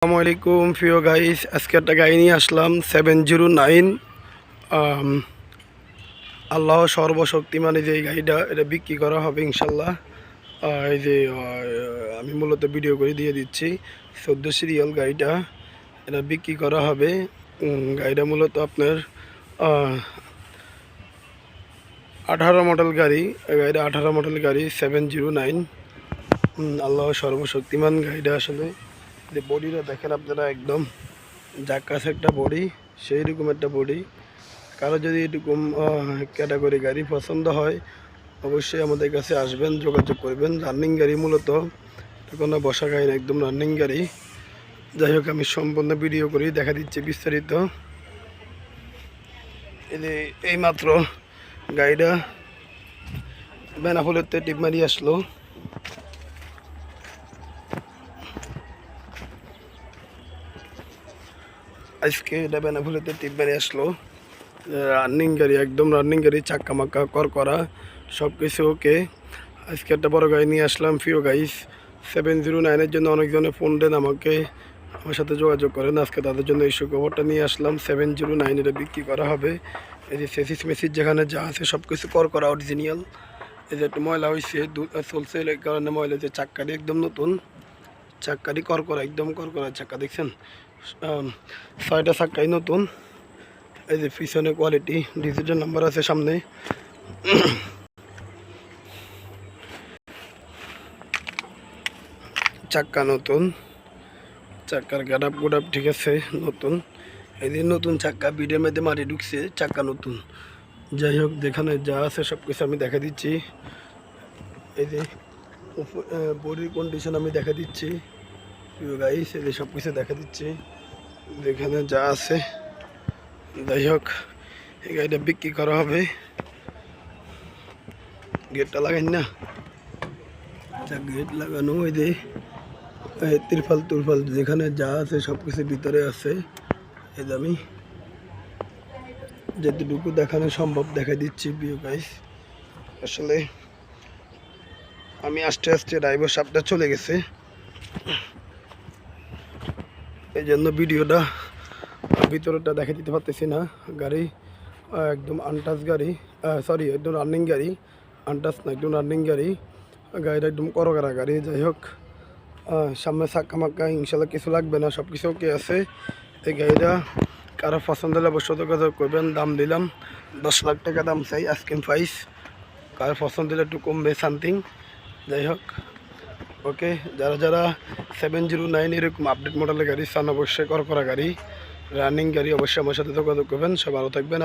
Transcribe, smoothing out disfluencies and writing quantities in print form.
আসসালামু আলাইকুম প্রিয় গাইস, আজকে একটা গাড়ি নিয়ে আসলাম 709। আল্লাহ সর্বশক্তিমান। এই যে এই গাড়িটা এটা বিক্রি করা হবে ইনশাল্লাহ। এই যে আমি মূলত ভিডিও করে দিয়ে দিচ্ছি 14 সিরিয়াল গাড়িটা, এটা বিক্রি করা হবে। গাড়িটা মূলত আপনার 18 মডেল গাড়ি। গাড়িটা 18 মডেল গাড়ি 709। আল্লাহ সর্বশক্তিমান। গাড়িটা আসলে যে বডিটা দেখেন আপনারা, একদম জাক্কাস একটা বডি, সেই রকম একটা বডি। কারো যদি এরকম ক্যাটাগরি গাড়ি পছন্দ হয় অবশ্যই আমাদের কাছে আসবেন, যোগাযোগ করবেন। রানিং গাড়ি মূলত কোনো বসা গাড়ি না, একদম রানিং গাড়ি। যাই হোক, আমি সম্পূর্ণ ভিডিও করি দেখা দিচ্ছি বিস্তারিত। এই মাত্র গাড়িটা বেনাফুলেতে টিপ মারি আসলো। আজকে এটা বেনাফুলেতে টিপ মারি আসলো। রানিং গাড়ি, একদম রানিং গাড়ি, চাক্কা মাক্কা কর করা সব কিছু ওকে। আজকে একটা বড় গাড়ি নিয়ে আসলাম প্রিয় গাইস। 709-এর জন্য অনেকজনে ফোন দেন আমাকে, আমার সাথে যোগাযোগ করেন। আজকে তাদের জন্য এই সুখবরটা নিয়ে আসলাম। 709 এটা বিক্রি করা হবে। এই যে সেসিস মেসিস যেখানে যা আছে সব কিছু কর করা অরিজিনাল। এই যে একটু ময়লা হয়েছে চলছে, এই কারণে ময়লা। যে চাক্কাটি একদম নতুন, চাক্কাটি কর করা, একদম কর করা চাক্কা দেখছেন। 6টা চাক্কাই নতুন। এই যে পিছনে কোয়ালিটি, ডিজিটাল নাম্বার আছে সামনে। চাক্কা নতুন, চাক্কার গাডাপ গোডাপ ঠিক আছে নতুন। এই যে নতুন চাক্কা বিডের মধ্যে মারি ঢুকছে, চাক্কা নতুন। যাই হোক, যেখানে যা আছে সব কিছু আমি দেখা দিচ্ছি। এই যে বডির কন্ডিশন আমি দেখা দিচ্ছি গাইস, এই যে সব কিছু দেখা দিচ্ছি যেখানে যা আছে। যাই হোক, এই গাড়িটা বিক্রি করা হবে। গেটটা লাগাই না, গেট লাগানো। ওই যে তিরফাল তুরফাল যেখানে যা আছে সব কিছু ভিতরে আছে। এই যে আমি যেটুকু দেখানো সম্ভব দেখা দিচ্ছি প্রিয় গাইস। আসলে আমি আস্তে আস্তে ড্রাইভার সাহেবটা চলে গেছে, এই জন্য ভিডিওটা ভিতরটা দেখা দিতে পারতেছি না। গাড়ি একদম আনটাচ গাড়ি, সরি একদম রানিং গাড়ি। আনটাচ না, একদম রানিং গাড়ি। গাড়িটা একদম করকরা গাড়ি। যাই হোক, সামনে চাক্কা মাক্কা ইনশাল্লাহ কিছু লাগবে না, সব কিছু ওকে আছে। এই গাড়িটা কারো পছন্দ হলে অবশ্যই যোগাযোগ করবেন। দাম দিলাম 10 লাখ টাকা দাম চাই, আস্কিং প্রাইস। কারো পছন্দ হলে একটু কমবে সামথিং। যাই হোক, ওকে। যারা যারা 709 এরকম আপডেট মডেলের গাড়ি চান, অবশ্যই করা গাড়ি, রানিং গাড়ি, অবশ্যই আমার সাথে যোগাযোগ করবেন। সব ভালো থাকবেন।